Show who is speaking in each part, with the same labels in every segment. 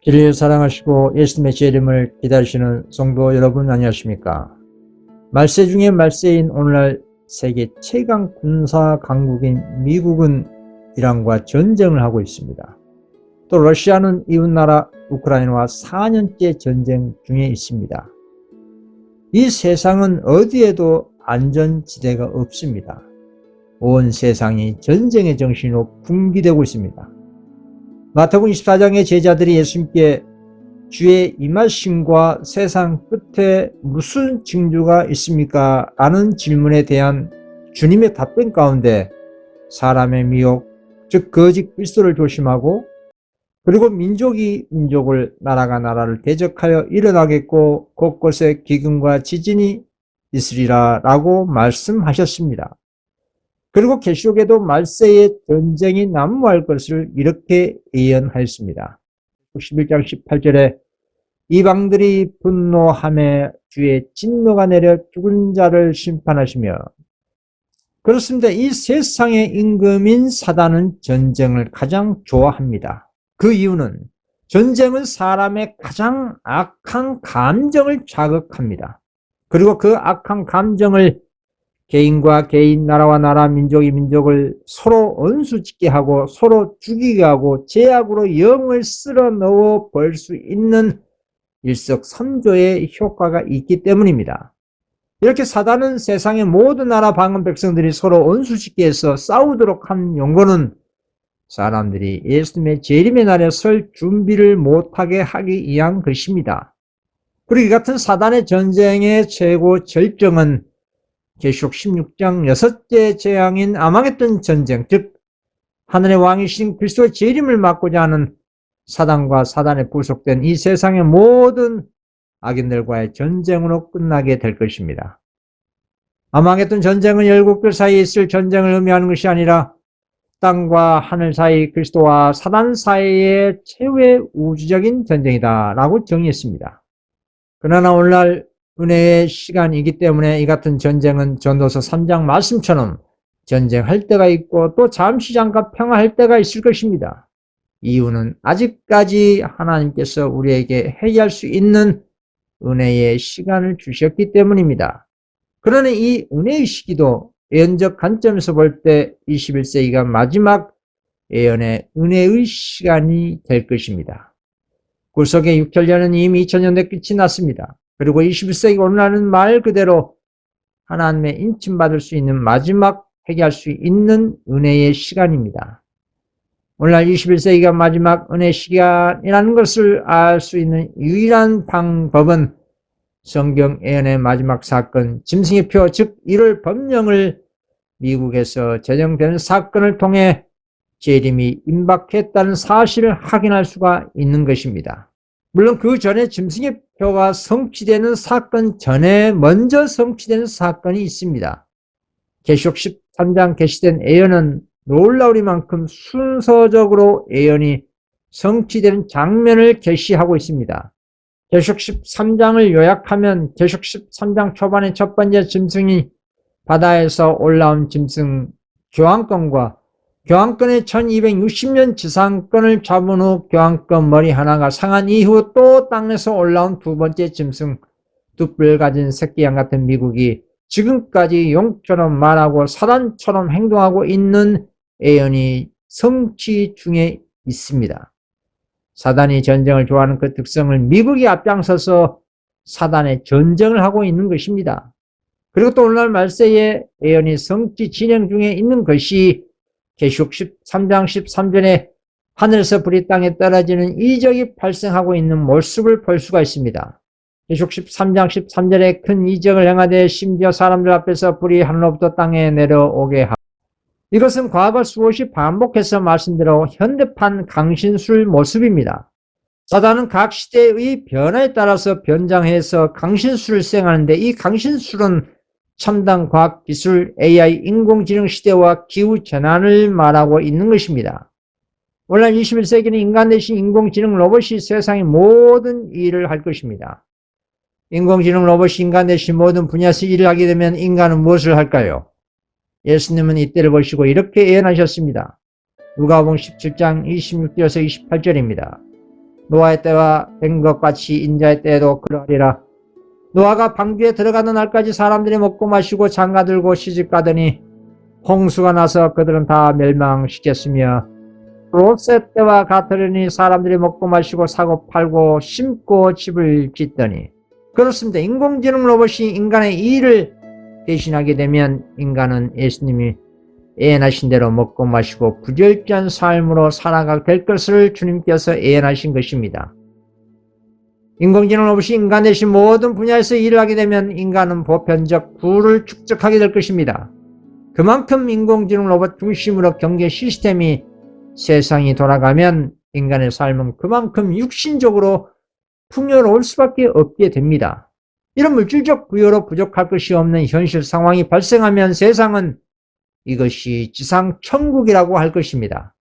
Speaker 1: 주를 사랑하시고 예수님의 재림을 기다리시는 성도 여러분 안녕하십니까? 말세 중에 말세인 오늘날 세계 최강 군사 강국인 미국은 이란과 전쟁을 하고 있습니다. 또 러시아는 이웃나라 우크라이나와 4년째 전쟁 중에 있습니다. 이 세상은 어디에도 안전지대가 없습니다. 온 세상이 전쟁의 정신으로 분비되고 있습니다. 마태복음 24장의 제자들이 예수님께 주의 임하심과 세상 끝에 무슨 징조가 있습니까? 라는 질문에 대한 주님의 답변 가운데 사람의 미혹, 즉 거짓 그리스도를 조심하고 그리고 민족이 민족을 나라가 나라를 대적하여 일어나겠고 곳곳에 기근과 지진이 있으리라 라고 말씀하셨습니다. 그리고 계시록에도 말세에 전쟁이 난무할 것을 이렇게 예언하였습니다. 11장 18절에 이방들이 분노하며 주의 진노가 내려 죽은 자를 심판하시며, 그렇습니다. 이 세상의 임금인 사단은 전쟁을 가장 좋아합니다. 그 이유는 전쟁은 사람의 가장 악한 감정을 자극합니다. 그리고 그 악한 감정을 개인과 개인, 나라와 나라, 민족이 민족을 서로 원수짓게 하고 서로 죽이게 하고 제약으로 영을 쓸어 넣어 볼 수 있는 일석삼조의 효과가 있기 때문입니다. 이렇게 사단은 세상의 모든 나라 방언 백성들이 서로 원수짓게 해서 싸우도록 한 용거는 사람들이 예수님의 재림의 날에 설 준비를 못하게 하기 위한 것입니다. 그리고 이 같은 사단의 전쟁의 최고 절정은 계시록 16장 6째 재앙인 아마겟돈 전쟁, 즉 하늘의 왕이신 그리스도의 재림을 막고자 하는 사단과 사단에 부속된 이 세상의 모든 악인들과의 전쟁으로 끝나게 될 것입니다. 아마겟돈 전쟁은 열국들 사이에 있을 전쟁을 의미하는 것이 아니라 땅과 하늘 사이, 그리스도와 사단 사이의 최후의 우주적인 전쟁이다 라고 정의했습니다. 그러나 오늘날 은혜의 시간이기 때문에 이 같은 전쟁은 전도서 3장 말씀처럼 전쟁할 때가 있고 또 잠시 잠깐 평화할 때가 있을 것입니다. 이유는 아직까지 하나님께서 우리에게 해결할 수 있는 은혜의 시간을 주셨기 때문입니다. 그러나 이 은혜의 시기도 예언적 관점에서 볼 때 21세기가 마지막 예언의 은혜의 시간이 될 것입니다. 구속의 6천년은 이미 2000년대 끝이 났습니다. 그리고 21세기 오늘날은 말 그대로 하나님의 인침받을 수 있는 마지막 회개할 수 있는 은혜의 시간입니다. 오늘날 21세기가 마지막 은혜의 시간이라는 것을 알 수 있는 유일한 방법은 성경 예언의 마지막 사건, 짐승의 표, 즉 1월 법령을 미국에서 제정되는 사건을 통해 재림이 임박했다는 사실을 확인할 수가 있는 것입니다. 물론 그 전에 짐승의 표가 성취되는 사건 전에 먼저 성취되는 사건이 있습니다. 계시록 13장 계시된 예언은 놀라우리만큼 순서적으로 예언이 성취되는 장면을 계시하고 있습니다. 계시록 13장을 요약하면 계시록 13장 초반의 첫 번째 짐승이 바다에서 올라온 짐승 교황권과 교황권의 1260년 지상권을 잡은 후 교황권 머리 하나가 상한 이후 또 땅에서 올라온 두 번째 짐승, 두 뿔 가진 새끼양 같은 미국이 지금까지 용처럼 말하고 사단처럼 행동하고 있는 예언이 성취 중에 있습니다. 사단이 전쟁을 좋아하는 그 특성을 미국이 앞장서서 사단의 전쟁을 하고 있는 것입니다. 그리고 또 오늘날 말세에 예언이 성취 진행 중에 있는 것이 계시록 13장 13절에 하늘에서 불이 땅에 떨어지는 이적이 발생하고 있는 모습을 볼 수가 있습니다. 계시록 13장 13절에 큰 이적을 행하되 심지어 사람들 앞에서 불이 하늘로부터 땅에 내려오게 하고, 이것은 과거 수없이 반복해서 말씀대로 현대판 강신술 모습입니다. 사단은 각 시대의 변화에 따라서 변장해서 강신술을 수행하는데 이 강신술은 첨단 과학 기술, AI, 인공지능 시대와 기후재난을 말하고 있는 것입니다. 오늘날 21세기는 인간 대신 인공지능 로봇이 세상의 모든 일을 할 것입니다. 인공지능 로봇이 인간 대신 모든 분야에서 일을 하게 되면 인간은 무엇을 할까요? 예수님은 이때를 보시고 이렇게 예언하셨습니다. 누가복음 17장 26절에서 28절입니다. 노아의 때와 된 것 같이 인자의 때에도 그러하리라. 노아가 방주에 들어가는 날까지 사람들이 먹고 마시고 장가들고 시집가더니 홍수가 나서 그들은 다 멸망시켰으며 롯의 때와 같으려니 사람들이 먹고 마시고 사고 팔고 심고 집을 짓더니. 그렇습니다. 인공지능 로봇이 인간의 일을 대신하게 되면 인간은 예수님이 예언하신 대로 먹고 마시고 부절제한 삶으로 살아가게 될 것을 주님께서 예언하신 것입니다. 인공지능 로봇이 인간 대신 모든 분야에서 일을 하게 되면 인간은 보편적 부를 축적하게 될 것입니다. 그만큼 인공지능 로봇 중심으로 경제 시스템이 세상이 돌아가면 인간의 삶은 그만큼 육신적으로 풍요로울 수밖에 없게 됩니다. 이런 물질적 부여로 부족할 것이 없는 현실 상황이 발생하면 세상은 이것이 지상 천국이라고 할 것입니다.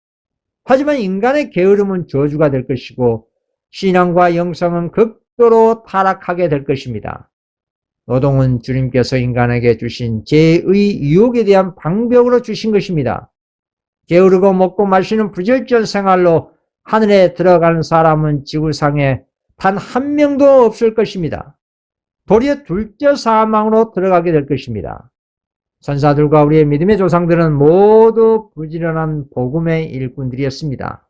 Speaker 1: 하지만 인간의 게으름은 저주가 될 것이고 신앙과 영성은 극도로 타락하게 될 것입니다. 노동은 주님께서 인간에게 주신 죄의 유혹에 대한 방벽으로 주신 것입니다. 게으르고 먹고 마시는 부절전 생활로 하늘에 들어가는 사람은 지구상에 단 한 명도 없을 것입니다. 도리어 둘째 사망으로 들어가게 될 것입니다. 선사들과 우리의 믿음의 조상들은 모두 부지런한 복음의 일꾼들이었습니다.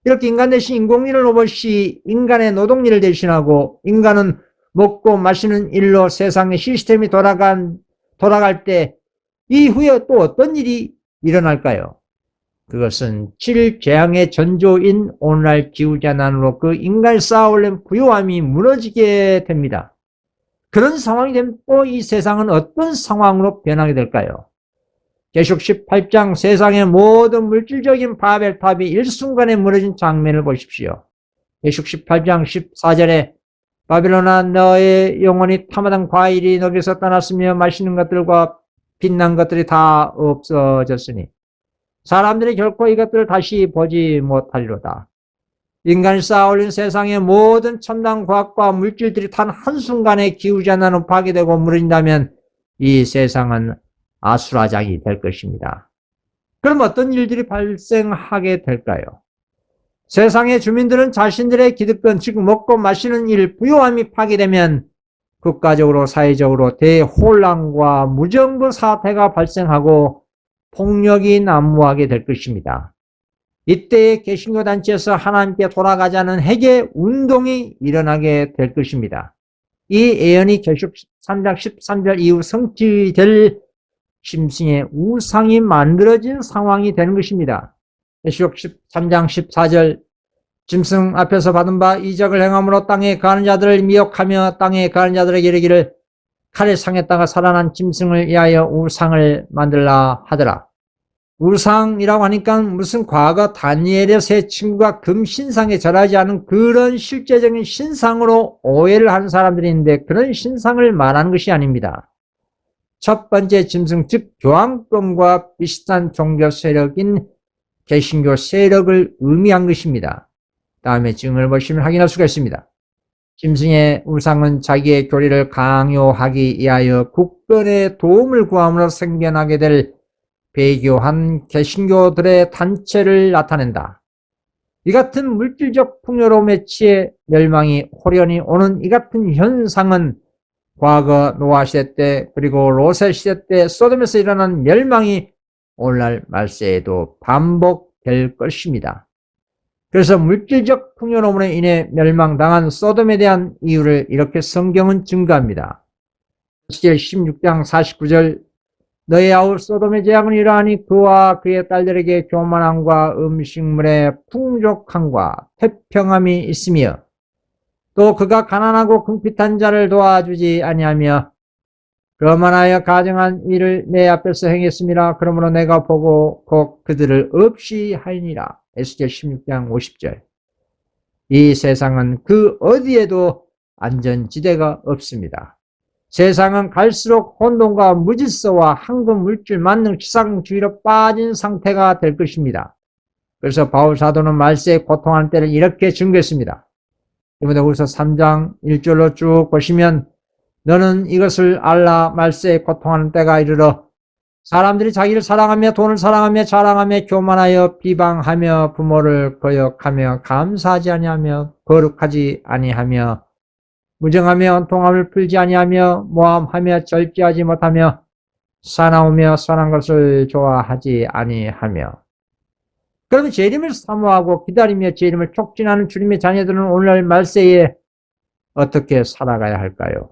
Speaker 1: 이렇게 인간 대신 인공지능 로봇이 인간의 노동일을 대신하고 인간은 먹고 마시는 일로 세상의 시스템이 돌아갈 때 이후에 또 어떤 일이 일어날까요? 그것은 7재앙의 전조인 오늘날 기후재난으로 그 인간이 쌓아올린 부유함이 무너지게 됩니다. 그런 상황이 되면 또 이 세상은 어떤 상황으로 변하게 될까요? 계시록 18장 세상의 모든 물질적인 바벨탑이 일순간에 무너진 장면을 보십시오. 계시록 18장 14절에 바벨론아 너의 영혼이 탐하던 과일이 너에게서 떠났으며 맛있는 것들과 빛난 것들이 다 없어졌으니 사람들이 결코 이것들을 다시 보지 못하리로다. 인간이 쌓아올린 세상의 모든 첨단 과학과 물질들이 단 한순간에 기후재난으로 파괴되고 무너진다면 이 세상은 아수라장이 될 것입니다. 그럼 어떤 일들이 발생하게 될까요? 세상의 주민들은 자신들의 기득권, 즉 먹고 마시는 일, 부유함이 파괴되면 국가적으로 사회적으로 대혼란과 무정부 사태가 발생하고 폭력이 난무하게 될 것입니다. 이때에 개신교 단체에서 하나님께 돌아가자는 회개 운동이 일어나게 될 것입니다. 이 예언이 계시록 13장 13절 이후 성취될 짐승의 우상이 만들어진 상황이 되는 것입니다. 계시록 13장 14절 짐승 앞에서 받은 바 이적을 행함으로 땅에 거하는 자들을 미혹하며 땅에 거하는 자들에게 이르기를 칼에 상했다가 살아난 짐승을 위하여 우상을 만들라 하더라. 우상이라고 하니까 무슨 과거 다니엘의 세 친구가 금신상에 절하지 않은 그런 실제적인 신상으로 오해를 하는 사람들이 있는데 그런 신상을 말하는 것이 아닙니다. 첫 번째 짐승, 즉 교황권과 비슷한 종교 세력인 개신교 세력을 의미한 것입니다. 다음에 증을 보시면 확인할 수가 있습니다. 짐승의 우상은 자기의 교리를 강요하기 위하여 국권의 도움을 구함으로 생겨나게 될 배교한 개신교들의 단체를 나타낸다. 이 같은 물질적 풍요로움에 취해 멸망이 호련히 오는 이 같은 현상은 과거 노아 시대 때 그리고 롯의 시대 때 소돔에서 일어난 멸망이 오늘날 말세에도 반복될 것입니다. 그래서 물질적 풍요로움으로 인해 멸망당한 소돔에 대한 이유를 이렇게 성경은 증거합니다. 16장 49절 너의 아우 소돔의 재앙은 이러하니 그와 그의 딸들에게 교만함과 음식물의 풍족함과 태평함이 있으며 또 그가 가난하고 궁핍한 자를 도와주지 아니하며 그만하여 가정한 일을 내 앞에서 행했음이라. 그러므로 내가 보고 곧 그들을 없이 하리니라. 에스겔 16장 50절. 이 세상은 그 어디에도 안전지대가 없습니다. 세상은 갈수록 혼돈과 무질서와 황금 물질 만능 지상주의로 빠진 상태가 될 것입니다. 그래서 바울 사도는 말세에 고통하는 때를 이렇게 증거했습니다. 디모데후서 3장 1절로 쭉 보시면 너는 이것을 알라. 말세에 고통하는 때가 이르러 사람들이 자기를 사랑하며 돈을 사랑하며 자랑하며 교만하여 비방하며 부모를 거역하며 감사하지 아니하며 거룩하지 아니하며 무정하며 통함을 풀지 아니하며 모함하며 절제하지 못하며 사나우며 선한 것을 좋아하지 아니하며. 그러면 재림을 사모하고 기다리며 재림을 촉진하는 주님의 자녀들은 오늘날 말세에 어떻게 살아가야 할까요?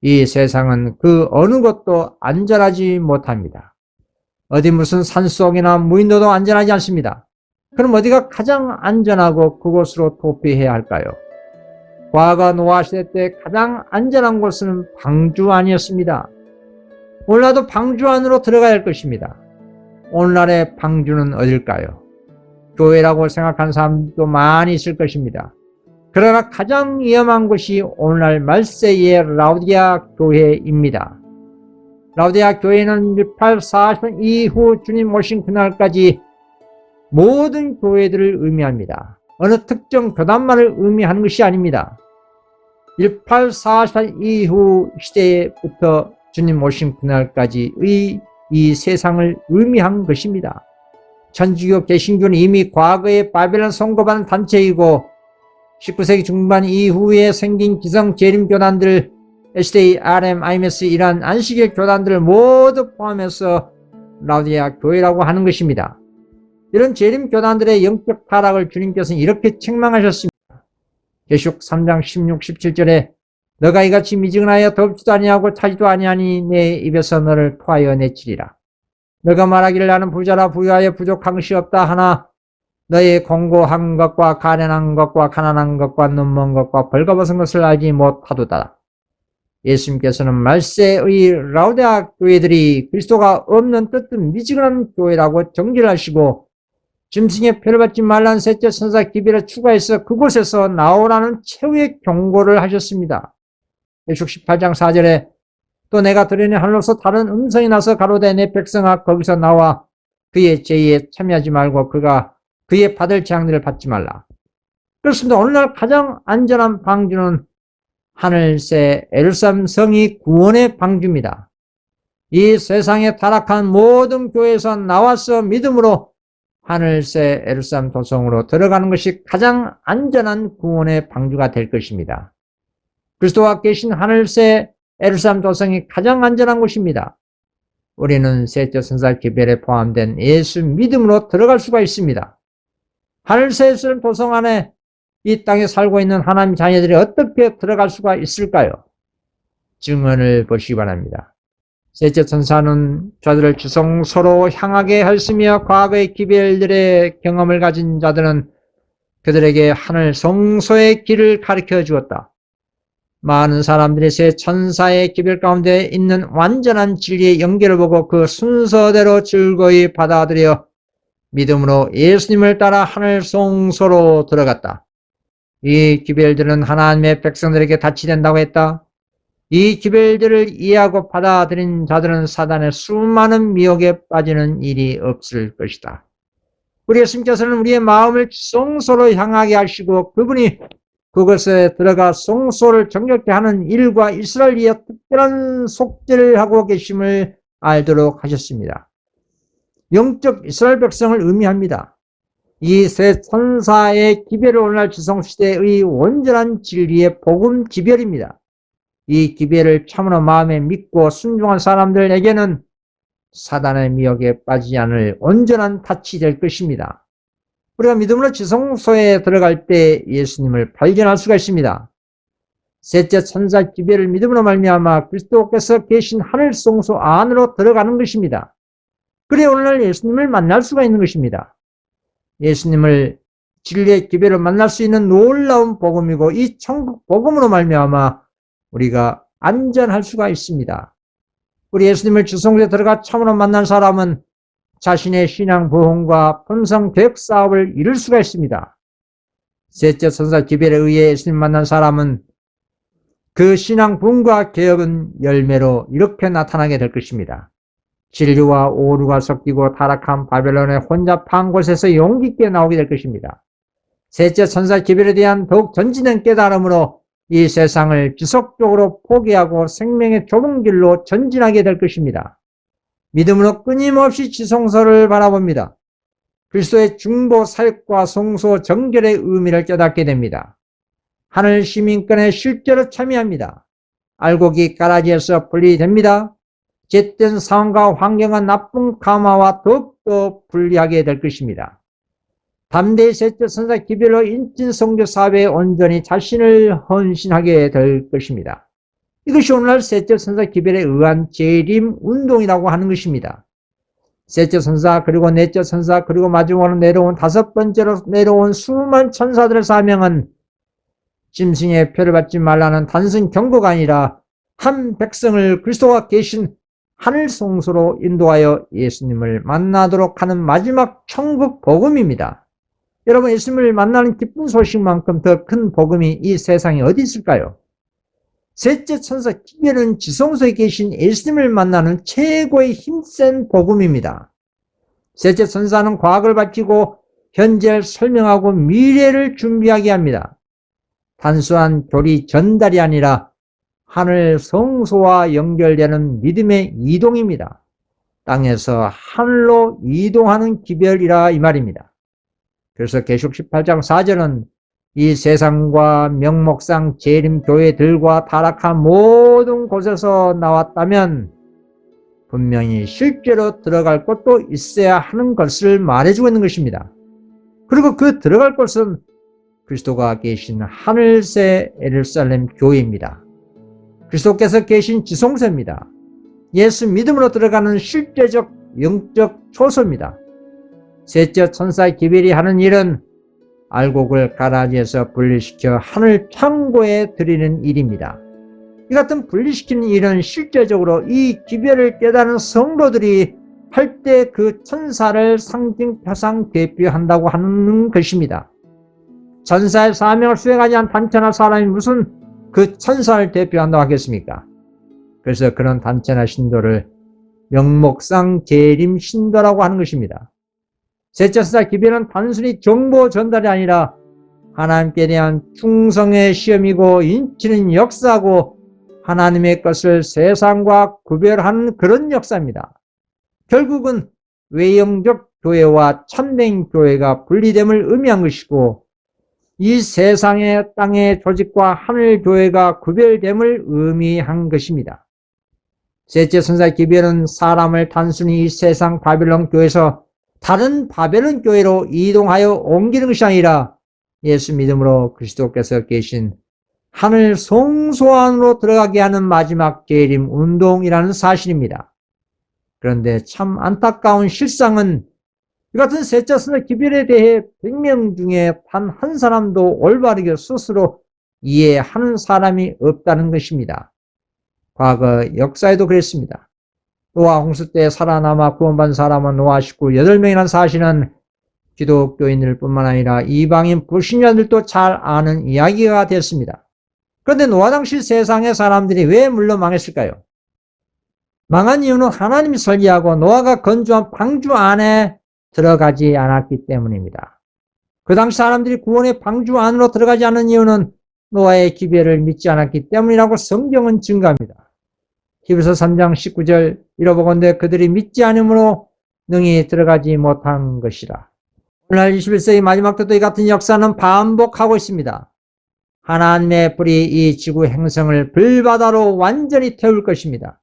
Speaker 1: 이 세상은 그 어느 것도 안전하지 못합니다. 어디 무슨 산속이나 무인도도 안전하지 않습니다. 그럼 어디가 가장 안전하고 그곳으로 도피해야 할까요? 과거 노아 시대 때 가장 안전한 곳은 방주 안이었습니다. 오늘날도 방주 안으로 들어가야 할 것입니다. 오늘날의 방주는 어딜까요? 교회라고 생각하는 사람도 많이 있을 것입니다. 그러나 가장 위험한 곳이 오늘날 말세의 라오디게아 교회입니다. 라오디게아 교회는 1840년 이후 주님 오신 그날까지 모든 교회들을 의미합니다. 어느 특정 교단만을 의미하는 것이 아닙니다. 1840년 이후 시대부터 주님 오신 그날까지의 이 세상을 의미한 것입니다. 천주교 개신교는 이미 과거에 바벨론 선고받은 단체이고 19세기 중반 이후에 생긴 기성 재림 교단들 SDA, RM, IMS 이란 안식일 교단들을 모두 포함해서 라오디게아 교회라고 하는 것입니다. 이런 재림 교단들의 영적 타락을 주님께서는 이렇게 책망하셨습니다. 계시록 3장 16, 17절에 너가 이같이 미지근하여 덥지도 아니하고 타지도 아니하니 내 입에서 너를 토하여 내치리라. 너가 말하기를 나는 부자라 부유하여 부족한 것이 없다 하나 너의 공고한 것과 가련한 것과 가난한 것과 눈먼 것과 벌거벗은 것을 알지 못하도다. 예수님께서는 말세의 라오디게아 교회들이 그리스도가 없는 뜻은 미지근한 교회라고 정죄를 하시고 짐승의 표를 받지 말라는 셋째 천사 기별을 추가해서 그곳에서 나오라는 최후의 경고를 하셨습니다. 계시록 18장 4절에 또 내가 들으니 하늘로서 다른 음성이 나서 가로되 내 백성아 거기서 나와 그의 제의에 참여하지 말고 그가 그의 받을 재앙들을 받지 말라. 그렇습니다. 오늘날 가장 안전한 방주는 하늘새 예루살렘 성이 구원의 방주입니다. 이 세상에 타락한 모든 교회에서 나와서 믿음으로 하늘새 예루살렘 도성으로 들어가는 것이 가장 안전한 구원의 방주가 될 것입니다. 그리스도와 계신 하늘새 예루살렘 도성이 가장 안전한 곳입니다. 우리는 셋째 천사 기별에 포함된 예수 믿음으로 들어갈 수가 있습니다. 하늘새 예루살렘 도성 안에 이 땅에 살고 있는 하나님 자녀들이 어떻게 들어갈 수가 있을까요? 증언을 보시기 바랍니다. 셋째 천사는 저들을 지성소로 향하게 하였으며 과거의 기별들의 경험을 가진 자들은 그들에게 하늘 성소의 길을 가르쳐 주었다. 많은 사람들이 새 천사의 기별 가운데 있는 완전한 진리의 연결을 보고 그 순서대로 즐거이 받아들여 믿음으로 예수님을 따라 하늘 성소로 들어갔다. 이 기별들은 하나님의 백성들에게 닻이 된다고 했다. 이 기별들을 이해하고 받아들인 자들은 사단의 수많은 미혹에 빠지는 일이 없을 것이다. 우리 예수님께서는 우리의 마음을 성소로 향하게 하시고 그분이 그것에 들어가 성소를 정결케 하는 일과 이스라엘의 특별한 속죄를 하고 계심을 알도록 하셨습니다. 영적 이스라엘 백성을 의미합니다. 이 세 천사의 기별을 오늘날 지성시대의 온전한 진리의 복음 기별입니다. 이 기별을 참으로 마음에 믿고 순종한 사람들에게는 사단의 미혹에 빠지지 않을 온전한 닻이 될 것입니다. 우리가 믿음으로 지성소에 들어갈 때 예수님을 발견할 수가 있습니다. 셋째 천사 기별을 믿음으로 말미암아 그리스도께서 계신 하늘 성소 안으로 들어가는 것입니다. 그래 오늘날 예수님을 만날 수가 있는 것입니다. 예수님을 진리의 기별을 만날 수 있는 놀라운 복음이고 이 천국 복음으로 말미암아 우리가 안전할 수가 있습니다. 우리 예수님을 지성소에 들어가 참으로 만난 사람은 자신의 신앙 부흥과 본성 교육 사업을 이룰 수가 있습니다. 셋째 천사 기별에 의해 예수님 만난 사람은 그 신앙 부흥과 개혁은 열매로 이렇게 나타나게 될 것입니다. 진리와 오류가 섞이고 타락한 바벨론의 혼잡한 곳에서 용기 있게 나오게 될 것입니다. 셋째 천사 기별에 대한 더욱 전진된 깨달음으로 이 세상을 지속적으로 포기하고 생명의 좁은 길로 전진하게 될 것입니다. 믿음으로 끊임없이 지성소를 바라봅니다. 그리스도의 중보, 사역과 성소, 정결의 의미를 깨닫게 됩니다. 하늘 시민권에 실제로 참여합니다. 알곡이 가라지에서 분리됩니다. 젬된 상황과 환경은 나쁜 가마와 더욱더 분리하게 될 것입니다. 담대히 셋째 선사 기별로 인친 성교 사회에 온전히 자신을 헌신하게 될 것입니다. 이것이 오늘날 셋째 선사 기별에 의한 재림 운동이라고 하는 것입니다. 셋째 선사, 그리고 넷째 선사, 그리고 마지막으로 내려온 다섯 번째로 내려온 수많은 천사들의 사명은 짐승의 표를 받지 말라는 단순 경고가 아니라 한 백성을 그리스도가 계신 하늘 성소로 인도하여 예수님을 만나도록 하는 마지막 천국 복음입니다. 여러분, 예수님을 만나는 기쁜 소식만큼 더 큰 복음이 이 세상에 어디 있을까요? 셋째 천사 기별은 지성소에 계신 예수님을 만나는 최고의 힘센 복음입니다. 셋째 천사는 과거를 밝히고 현재를 설명하고 미래를 준비하게 합니다. 단순한 교리 전달이 아니라 하늘 성소와 연결되는 믿음의 이동입니다. 땅에서 하늘로 이동하는 기별이라 이 말입니다. 그래서 계시록 18장 4절은 이 세상과 명목상 재림교회들과 타락한 모든 곳에서 나왔다면 분명히 실제로 들어갈 곳도 있어야 하는 것을 말해주고 있는 것입니다. 그리고 그 들어갈 곳은 그리스도가 계신 하늘새 예루살렘 교회입니다. 그리스도께서 계신 지성소입니다. 예수 믿음으로 들어가는 실제적 영적 초소입니다. 셋째 천사의 기별이 하는 일은 알곡을 가라지에서 분리시켜 하늘 창고에 드리는 일입니다. 이 같은 분리시키는 일은 실제적으로 이 기별을 깨닫는 성도들이 할 때 그 천사를 상징표상 대표한다고 하는 것입니다. 천사의 사명을 수행하지 않은 단체나 사람이 무슨 그 천사를 대표한다고 하겠습니까? 그래서 그런 단체나 신도를 명목상 재림 신도라고 하는 것입니다. 셋째 천사 기별은 단순히 정보 전달이 아니라 하나님께 대한 충성의 시험이고 인치는 역사고 하나님의 것을 세상과 구별하는 그런 역사입니다. 결국은 외형적 교회와 참된 교회가 분리됨을 의미한 것이고 이 세상의 땅의 조직과 하늘 교회가 구별됨을 의미한 것입니다. 셋째 천사 기별은 사람을 단순히 이 세상 바벨론 교회에서 다른 바벨론 교회로 이동하여 옮기는 것이 아니라 예수 믿음으로 그리스도께서 계신 하늘 성소 안으로 들어가게 하는 마지막 재림 운동이라는 사실입니다. 그런데 참 안타까운 실상은 이 같은 셋째 천사 기별에 대해 100명 중에 단 한 사람도 올바르게 스스로 이해하는 사람이 없다는 것입니다. 과거 역사에도 그랬습니다. 노아 홍수 때 살아남아 구원받은 사람은 노아 식구 8명이라는 사실은 기독교인들 뿐만 아니라 이방인 불신자들도 잘 아는 이야기가 됐습니다. 그런데 노아 당시 세상의 사람들이 왜 물러 망했을까요? 망한 이유는 하나님이 설계하고 노아가 건조한 방주 안에 들어가지 않았기 때문입니다. 그 당시 사람들이 구원의 방주 안으로 들어가지 않은 이유는 노아의 기별을 믿지 않았기 때문이라고 성경은 증거합니다. 히브리서 3장 19절 이러보건대 그들이 믿지 않음으로 능히 들어가지 못한 것이라. 오늘날 21세기 마지막 때도 이 같은 역사는 반복하고 있습니다. 하나님의 불이 이 지구 행성을 불바다로 완전히 태울 것입니다.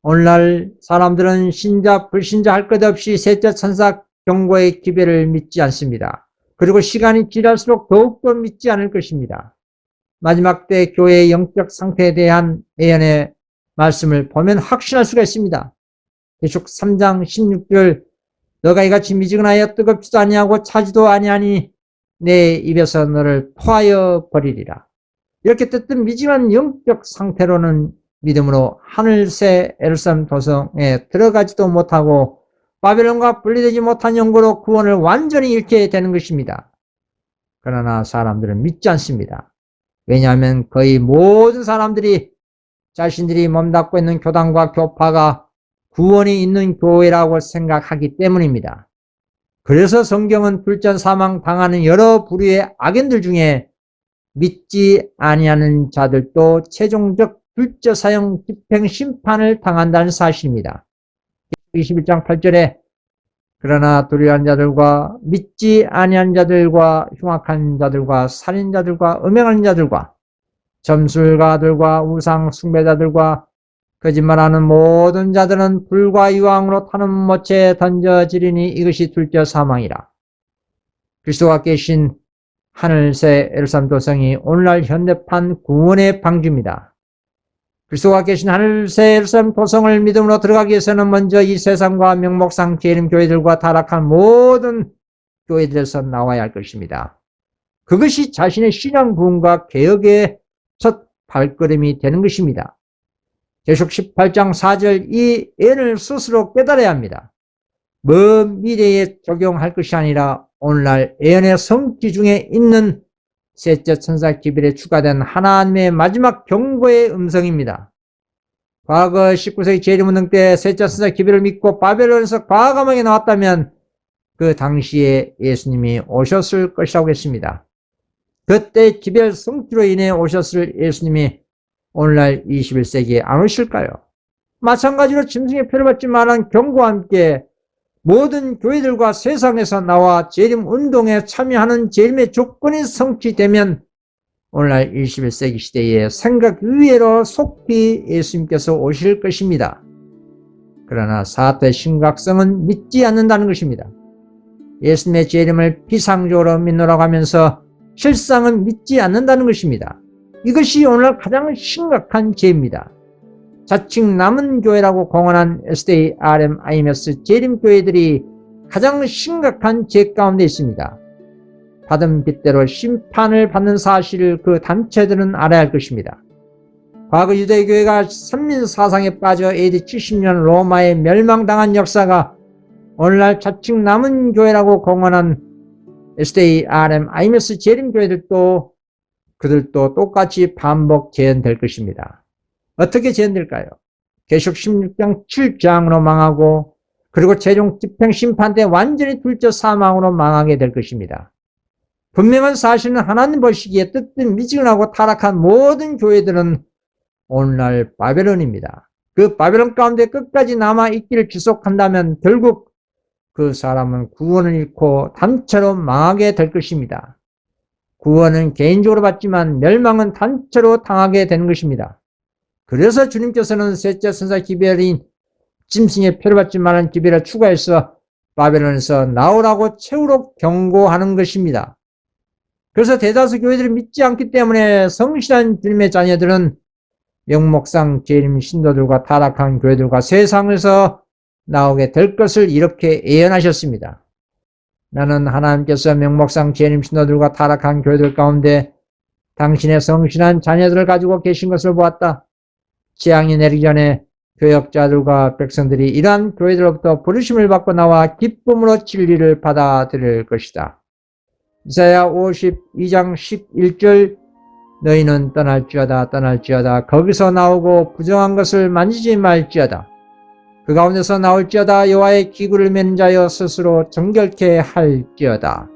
Speaker 1: 오늘날 사람들은 신자 불신자 할 것 없이 셋째 천사 경고의 기별을 믿지 않습니다. 그리고 시간이 지날수록 더욱더 믿지 않을 것입니다. 마지막 때 교회의 영적 상태에 대한 예언의 말씀을 보면 확신할 수가 있습니다. 계시록 3장 16절 너가 이같이 미지근하여 뜨겁지도 아니하고 차지도 아니하니 내 입에서 너를 토하여 버리리라. 이렇게 뜻든 미지근한 영적 상태로는 믿음으로 하늘새 예루살렘 도성에 들어가지도 못하고 바벨론과 분리되지 못한 영구로 구원을 완전히 잃게 되는 것입니다. 그러나 사람들은 믿지 않습니다. 왜냐하면 거의 모든 사람들이 자신들이 몸담고 있는 교단과 교파가 구원이 있는 교회라고 생각하기 때문입니다. 그래서 성경은 불전 사망 당하는 여러 부류의 악인들 중에 믿지 아니하는 자들도 최종적 불저 사형 집행 심판을 당한다는 사실입니다. 21장 8절에 그러나 두려워한 자들과 믿지 아니한 자들과 흉악한 자들과 살인자들과 음행하는 자들과 점술가들과 우상 숭배자들과 거짓말하는 모든 자들은 불과 유황으로 타는 못에 던져지리니 이것이 둘째 사망이라. 그리스도가 계신 하늘새 예루살렘 도성이 오늘날 현대판 구원의 방주입니다. 그리스도가 계신 하늘새 예루살렘 도성을 믿음으로 들어가기 위해서는 먼저 이 세상과 명목상 재림 교회들과 타락한 모든 교회들에서 나와야 할 것입니다. 그것이 자신의 신앙 부흥과 개혁의 첫 발걸음이 되는 것입니다. 계속 18장 4절 이 예언을 스스로 깨달아야 합니다. 먼 미래에 적용할 것이 아니라 오늘날 예언의 성취 중에 있는 셋째 천사 기별에 추가된 하나님의 마지막 경고의 음성입니다. 과거 19세기 재림운동 때 셋째 천사 기별을 믿고 바벨론에서 과감하게 나왔다면 그 당시에 예수님이 오셨을 것이라고 했습니다. 그때 기별 성취로 인해 오셨을 예수님이 오늘날 21세기에 안 오실까요? 마찬가지로 짐승의 표를 받지 말라는 경고와 함께 모든 교회들과 세상에서 나와 재림운동에 참여하는 재림의 조건이 성취되면 오늘날 21세기 시대에 생각 이외로 속히 예수님께서 오실 것입니다. 그러나 사태의 심각성은 믿지 않는다는 것입니다. 예수님의 재림을 비상적으로 믿노라고 하면서 실상은 믿지 않는다는 것입니다. 이것이 오늘날 가장 심각한 죄입니다. 자칭 남은 교회라고 공언한 SDRM, IMS 재림교회들이 가장 심각한 죄 가운데 있습니다. 받은 빚대로 심판을 받는 사실을 그 단체들은 알아야 할 것입니다. 과거 유대교회가 선민사상에 빠져 AD 70년 로마에 멸망당한 역사가 오늘날 자칭 남은 교회라고 공언한 SDRM, IMS 재림교회들도 그들도 똑같이 반복 재현될 것입니다. 어떻게 재현될까요? 계시록 16장 7장으로 망하고 그리고 최종 집행심판 때 완전히 둘째 사망으로 망하게 될 것입니다. 분명한 사실은 하나님 보시기에 뜻뜻 미지근하고 타락한 모든 교회들은 오늘날 바벨론입니다. 그 바벨론 가운데 끝까지 남아있기를 지속한다면 결국 그 사람은 구원을 잃고 단체로 망하게 될 것입니다. 구원은 개인적으로 받지만 멸망은 단체로 당하게 되는 것입니다. 그래서 주님께서는 셋째 천사 기별인 짐승의 표를 받지 말라는 기별을 추가해서 바벨론에서 나오라고 채우록 경고하는 것입니다. 그래서 대다수 교회들이 믿지 않기 때문에 성실한 주님의 자녀들은 명목상 재림 신도들과 타락한 교회들과 세상에서 나오게 될 것을 이렇게 예언하셨습니다. 나는 하나님께서 명목상 재림 신도들과 타락한 교회들 가운데 당신의 성실한 자녀들을 가지고 계신 것을 보았다. 재앙이 내리기 전에 교역자들과 백성들이 이러한 교회들로부터 부르심을 받고 나와 기쁨으로 진리를 받아들일 것이다. 이사야 52장 11절 너희는 떠날지어다 거기서 나오고 부정한 것을 만지지 말지어다. 그 가운데서 나올지어다 여호와의 기구를 맨 자여 스스로 정결케 할지어다.